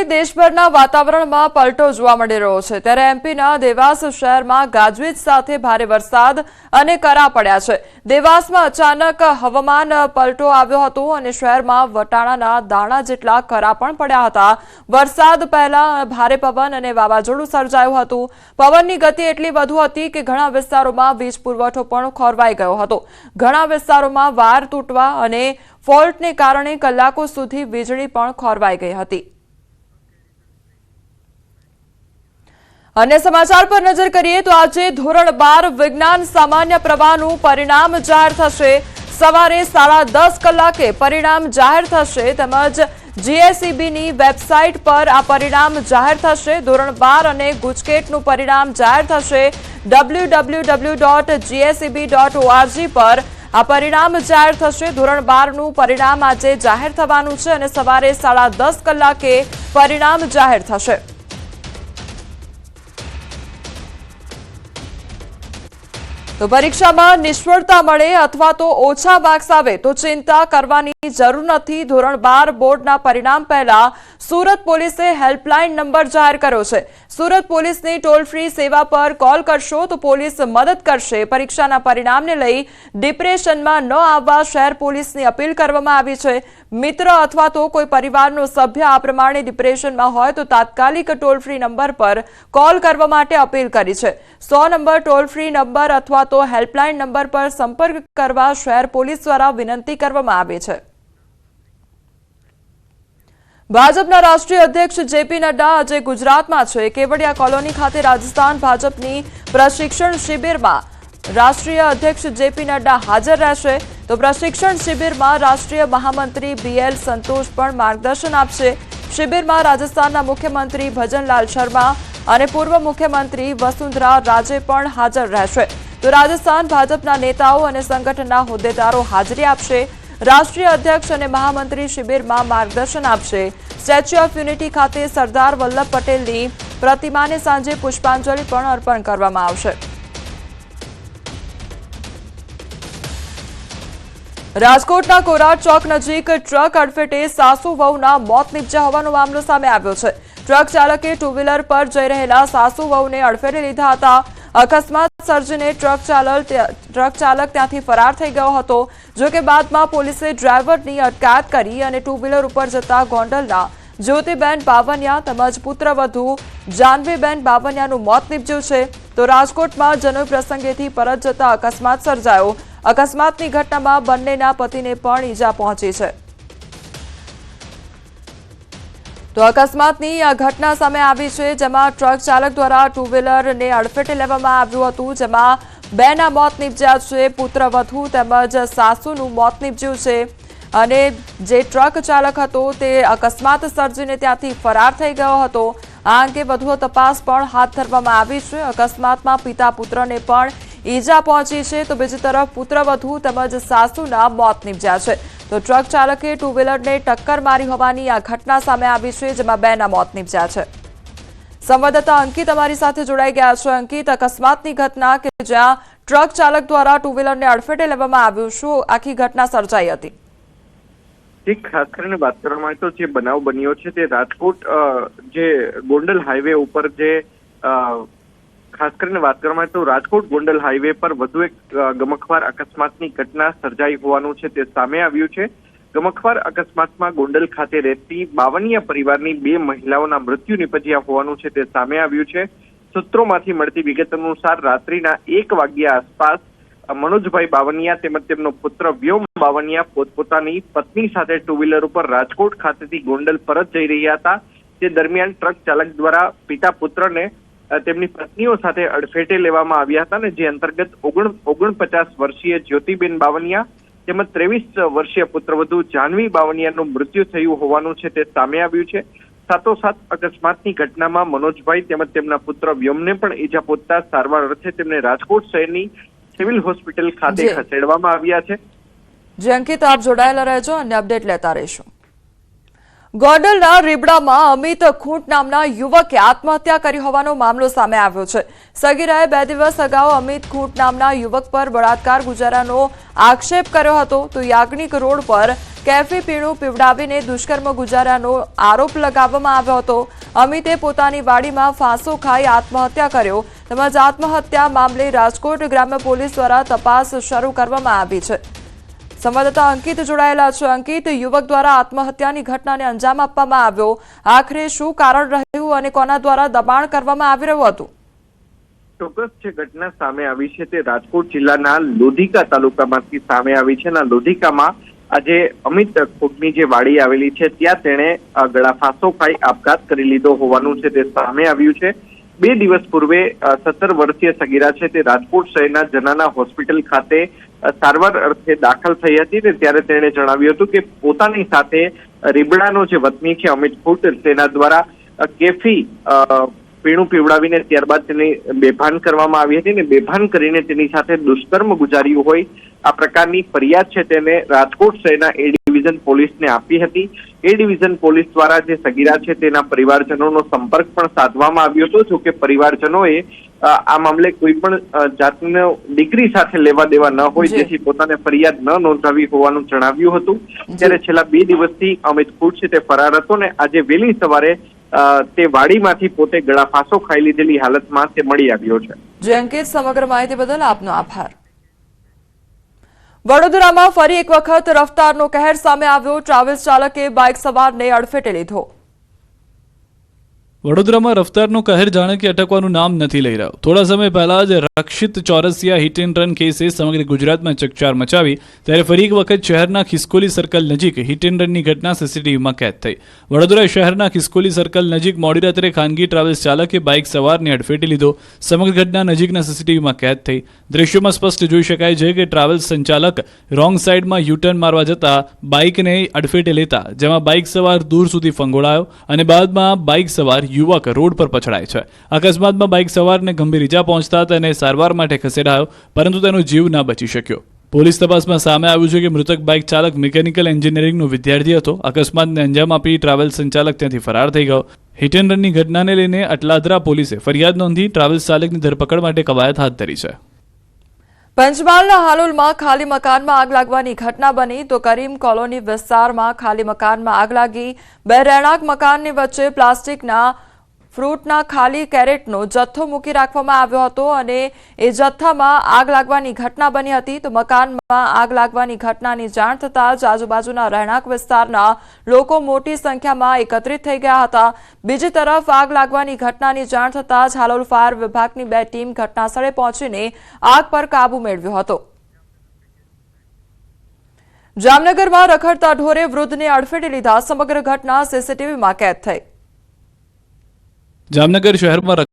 સહિત દેશભરના વાતાવરણમાં પલટો જોવા મળી રહ્યો છે ત્યારે એમપીના દેવાસ શહેરમાં ગાજવીજ સાથે ભારે વરસાદ અને કરા પડ્યા છે। દેવાસમાં અચાનક હવામાન પલટો આવ્યો હતો અને શહેરમાં વટાણાના દાણા જેટલા કરા પણ પડ્યા હતા। વરસાદ પહેલા ભારે પવન અને વાવાઝોડું સર્જાયું હતું। પવનની ગતિ એટલી વધુ હતી કે ઘણા વિસ્તારોમાં વીજ પુરવઠો પણ ખોરવાઈ ગયો હતો। ઘણા વિસ્તારોમાં વાયર તૂટવા અને ફોલ્ટને કારણે કલાકો સુધી વીજળી પણ ખોરવાઈ ગઈ હતી। अन्य समाचार पर नजर करिए तो आज धोरण 12 विज्ञान सामान्य प्रवाहનું परिणाम जाहिर થશે। સવારે 10:30 કલાકે પરિણામ જાહેર થશે તેમજ જીએસઈબીની વેબસાઇટ પર આ પરિણામ જાહેર થશે। ધોરણ 12 અને ગુજકેટનું પરિણામ જાહેર થશે। www.gseb.org પર આ પરિણામ જાહેર થશે। ધોરણ 12નું પરિણામ આજે જાહેર થવાનું છે અને સવારે 10:30 કલાકે પરિણામ જાહેર થશે। तो परीक्षा में निष्फળતા મળે અથવા તો ઓછા માર્ક્સ આવે તો ચિંતા કરવાની જરૂર નથી। ધોરણ 12 બોર્ડના પરિણામ પહેલા સુરત પોલીસે હેલ્પલાઇન નંબર જાહેર કર્યો છે। સુરત પોલીસની ટોલ ફ્રી સેવા પર કોલ કરશો તો પોલીસ મદદ કરશે। પરીક્ષાના પરિણામને લઈ ડિપ્રેશનમાં ન આવવા શહેર પોલીસની અપીલ કરવામાં આવી છે। મિત્ર અથવા તો કોઈ પરિવારનો સભ્ય આ પ્રમાણે ડિપ્રેશનમાં હોય તો તાત્કાલિક ટોલ ફ્રી નંબર પર કોલ કરવા માટે અપીલ કરી છે। 100 નંબર ટોલ ફ્રી નંબર અથવા તો હેલ્પલાઇન નંબર પર સંપર્ક કરવા શહેર પોલીસ દ્વારા વિનંતી કરવામાં આવી છે। ભાજપના રાષ્ટ્રીય અધ્યક્ષ જેપી નડ્ડા આજે ગુજરાતમાં છે। કેવડિયા કોલોની ખાતે રાજસ્થાન ભાજપની પ્રશિક્ષણ શિબિરમાં રાષ્ટ્રીય અધ્યક્ષ જેપી નડ્ડા હાજર રહેશે। તો પ્રશિક્ષણ શિબિરમાં રાષ્ટ્રીય મહામંત્રી બીએલ સંતોષ પણ માર્ગદર્શન આપશે। શિબિરમાં રાજસ્થાનના મુખ્યમંત્રી ભજનલાલ શર્મા અને પૂર્વ મુખ્યમંત્રી વસુંધરા રાજે પણ હાજર રહેશે। તો રાજસ્થાન ભાજપના નેતાઓ અને સંગઠનના હોદ્દેદારો હાજરી આપશે। રાષ્ટ્રીય અધ્યક્ષ અને મહામંત્રી શિબિરમાં માર્ગદર્શન આપશે। સ્ટેચ્યુ ઓફ યુનિટી ખાતે સરદાર વલ્લભ પટેલની પ્રતિમાને સાંજે પુષ્પાંજલિ પણ અર્પણ કરવામાં આવશે। રાજકોટના કોરાટ ચોક નજીક ટ્રક અડફેટે સાસુ વહુના મોત નીપજ્યા હોવાનો મામલો સામે આવ્યો છે। ટ્રક ચાલકે ટુ વ્હીલર પર જઈ રહેલા સાસુ વહુને અડફેટે લીધા હતા। અકસ્માત સર્જીને ટ્રક ચાલક ત્યાંથી ફરાર થઈ ગયો હતો। જો કે બાદમાં પોલીસે ડ્રાઈવરની અટકાયત કરી અને ટુ વ્હીલર ઉપર જતા ગોંડલના જ્યોતિબેન બાવનિયા તેમજ પુત્રવધુ જાનવીબેન બાવનિયાનું મોત નીપજ્યું છે। તો રાજકોટમાં જનોઈ પ્રસંગેથી પરત જતા અકસ્માત સર્જાયો। અકસ્માતની ઘટનામાં બંનેના પતિને પણ ઈજા પહોંચી છે। તો અકસ્માતની આ ઘટના સામે આવી છે જેમાં ટ્રક ચાલક દ્વારા ટુ વ્હીલરને અડફેટે લેવામાં આવ્યું હતું જેમાં બેના મોત નીપજ્યા છે। પુત્રવધુ તેમજ સાસુનું મોત નીપજ્યું છે અને જે ટ્રક ચાલક હતો તે અકસ્માત સર્જીને ત્યાંથી ફરાર થઈ ગયો હતો। આ અંગે વધુ તપાસ પણ હાથ ધરવામાં આવી છે। અકસ્માતમાં પિતા પુત્રને પણ ઈજા પહોંચી છે તો બીજી તરફ પુત્રવધુ તેમજ સાસુના મોત નીપજ્યા છે। તો ટ્રક ચાલકે ટુ વ્હીલરને ટક્કર મારી હોવાની આ ઘટના સામે આવી છે જેમાં બેના મોત નીપજ્યા છે। સંવાદદાતા અંકિત અમારી સાથે જોડાઈ ગયા છે। અંકિત, અકસ્માતની ઘટના કે જ્યાં ટ્રક ચાલક દ્વારા ટુ વ્હીલરને અડફેટે લેવામાં આવ્યું, શું આખી ઘટના સર્જાઈ હતી? ખાસ કરીને વાત કરવામાં આવે તો જે બનાવ બન્યો છે તે રાજકોટ જે ગોંડલ હાઈવે ઉપર જે ખાસ કરીને વાત કરવામાં આવે તો રાજકોટ ગોંડલ હાઈવે પર વધુ એક ગમખ્વાર અકસ્માતની ઘટના સર્જાઈ હોવાનું છે તે સામે આવ્યું છે। ગમખ્વાર અકસ્માતમાં ગોંડલ ખાતે રહેતી બાવનિયા પરિવારની 2 મહિલાઓના મૃત્યુ નિપજ્યા હોવાનું છે તે સામે આવ્યું છે। સૂત્રોમાંથી મળતી વિગત અનુસાર રાત્રિના 1 વાગ્યા આસપાસ મનોજભાઈ બાવનિયા તેમજ તેમનો પુત્ર વ્યોમ બાવનિયા પોતપોતાની પત્ની સાથે ટુ વ્હીલર ઉપર રાજકોટ ખાતેથી ગોંડલ પરત જઈ રહ્યા હતા। તે દરમિયાન ટ્રક ચાલક દ્વારા પિતા પુત્રને તેમની પત્નીઓ સાથે અડફેટે લેવામાં આવ્યા હતા અને જે અંતર્ગત 49 વર્ષીય જ્યોતિબેન બાવનિયા તેમજ 23 વર્ષીય પુત્રવધુ જાનવી બાવનિયાનું મૃત્યુ થયું હોવાનું છે તે સામે આવ્યું છે। સાથોસાથ અકસ્માતની ઘટનામાં મનોજભાઈ તેમજ તેમના પુત્ર વ્યોમને પણ ઈજા પહોંચતા સારવાર અર્થે તેમને રાજકોટ શહેરની સિવિલ હોસ્પિટલ ખાતે ખસેડવામાં આવ્યા છે। જે અંકિત, આપ જોડાયેલા રહેજો અને અપડેટ લેતા રહેશો। ગોંડલના રીબડામાં અમિત ખૂંટ નામના યુવકે આત્મહત્યા કરી હોવાનો મામલો સામે આવ્યો છે. સગીરાએ 2 દિવસ અગાઉ અમિત ખૂંટ નામના યુવક પર બળાત્કાર ગુજારાનો આક્ષેપ કર્યો હતો તો યાજ્ઞિક રોડ પર કેફી પીણું પીવડાવીને દુષ્કર્મ ગુજારાનો આરોપ લગાવવામાં આવ્યો હતો. અમિતે પોતાની વાડીમાં ફાંસો ખાઈ આત્મહત્યા કર્યો તેમજ આત્મહત્યા મામલે રાજકોટ ગ્રામ્ય પોલીસ દ્વારા તપાસ શરૂ કરવામાં આવી છે. સંવાદદાતા અંકિત જોડાયેલા છે. અંકિત, યુવક દ્વારા આત્મહત્યાની ઘટનાને અંજામ આપવામાં આવ્યો, આખરે શું કારણ રહ્યું અને કોના દ્વારા દબાણ કરવામાં આવી રહ્યું હતું? ચોક્કસ જે ઘટના સામે આવી છે તે રાજકોટ જિલ્લાના લોધિકા તાલુકામાંથી સામે આવી છે. લોધિકામાં આજે અમિત ખૂંટની જે વાડી આવેલી છે ત્યાં તેણે ગળાફાંસો ખાઈ આપઘાત કરી લીધો હોવાનું છે તે સામે આવ્યું છે. 2 દિવસ પૂર્વે 17 વર્ષીય સગીરા છે તે રાજકોટ શહેરના જનાના હોસ્પિટલ ખાતે સારવાર અર્થે દાખલ થઈ હતી ને ત્યારે તેણે જણાવ્યું હતું કે પોતાની સાથે રીબડાનો જે વતની છે અમિત ખૂંટ તેના દ્વારા કેફી પીણું પીવડાવીને ત્યારબાદ તેને બેભાન કરવામાં આવી હતી ને બેભાન કરીને તેની સાથે દુષ્કર્મ ગુજાર્યું હોય આ પ્રકારની ફરિયાદ છે તેને રાજકોટ શહેરના એ ડિવિઝન પોલીસને આપી હતી. એ ડિવિઝન પોલીસ દ્વારા જે સગીરા છે તેના પરિવારજનોનો સંપર્ક પણ સાધવામાં આવ્યો હતો. જો કે પરિવારજનોએ આ મામલે કોઈ પણ જાતનો ડિગ્રી સાથે લેવા દેવા ન હોય જેથી પોતાને ફરિયાદ ન નોંધાવી હોવાનું જણાવ્યું હતું. ત્યારે છેલ્લા 2 દિવસથી અમિત ખૂંટ છે તે ફરાર હતો ને આજે વહેલી સવારે તે વાડીમાંથી પોતે ગળાફાંસો ખાઈ લીધેલી હાલતમાં તે મળી આવ્યો છે. જે અંકિત, સમગ્ર માહિતી બદલ આપનો આભાર. વડોદરામાં ફરી એક વખત રફતારનો કહેર સામે આવ્યો. ટ્રાવેલ્સ ચાલકે બાઇક સવારને અડફેટે લીધો. વડોદરામાં રફતારનો કહેર જાણે કે અટકવાનું નામ નથી લઈ રહ્યો. થોડા સમય પહેલા જ રક્ષિત ચોરસિયા હિટ એન્ડ રન કેસે સમગ્ર ગુજરાતમાં ચકચાર મચાવી ત્યારે ફરી એક વખત શહેરના ખિસકોલી સર્કલ નજીક હિટ એન્ડ રનની ઘટના સીસીટીવીમાં કેદ થઈ. વડોદરા શહેરના ખિસકોલી સર્કલ નજીક મોડી રાત્રે ખાનગી ટ્રાવેલ્સ ચાલકે બાઇક સવારને અડફેટે લીધો. સમગ્ર ઘટના નજીકના સીસીટીવીમાં કેદ થઈ. દ્રશ્યોમાં સ્પષ્ટ જોઈ શકાય છે કે ટ્રાવેલ્સ સંચાલક રોંગ સાઈડમાં યુટર્ન મારવા જતા બાઇકને અડફેટે લેતા જેમાં બાઇક સવાર દૂર સુધી ફંગોળાયો અને બાદમાં બાઇક સવાર યુવક રોડ પર પછડાય છે. અકસ્માતમાં બાઇક સવારને ગંભીર ઈજા પહોંચતા તેને સારવાર માટે ખસેડાયો પરંતુ તેનો જીવ ન બચી શક્યો. પોલીસ તપાસમાં સામે આવ્યું છે કે મૃતક બાઇક ચાલક મિકેનિકલ એન્જિનિયરિંગનો વિદ્યાર્થી હતો. અકસ્માતને અંજામ આપી ટ્રાવેલ્સ સંચાલક ત્યાંથી ફરાર થઈ ગયો. હિટ એન્ડ રનની ઘટનાને લઈને અટલાદરા પોલીસે ફરિયાદ નોંધી ટ્રાવેલ્સ ચાલકની ધરપકડ માટે કવાયત હાથ ધરી છે. પંચમહાલના હાલોલમાં ખાલી મકાનમાં આગ લાગવાની ઘટના બની તો કરીમ કોલોની વિસ્તારમાં ખાલી મકાનમાં આગ લાગી. 2 રહેણાંક મકાનની વચ્ચે પ્લાસ્ટિકના ફ્રૂટના ખાલી કેરેટનો જથ્થો મૂકી રાખવામાં આવ્યો હતો અને એ જથ્થામાં આગ લાગવાની ઘટના બની હતી. તો મકાનમાં આગ લાગવાની ઘટનાની જાણ થતાં જ આજુબાજુના રહેણાંક વિસ્તારના લોકો મોટી સંખ્યામાં એકત્રિત થઈ ગયા હતા. બીજી તરફ આગ લાગવાની ઘટનાની જાણ થતાં જ હાલોલ ફાયર વિભાગની 2 ટીમ ઘટનાસ્થળે પહોંચીને આગ પર કાબુ મેળવ્યો હતો. જામનગરમાં રખડતા ઢોરે વૃદ્ધને અડફેટે લીધા. સમગ્ર ઘટના સીસીટીવીમાં કેદ થઈ. જામનગર શહેરમાં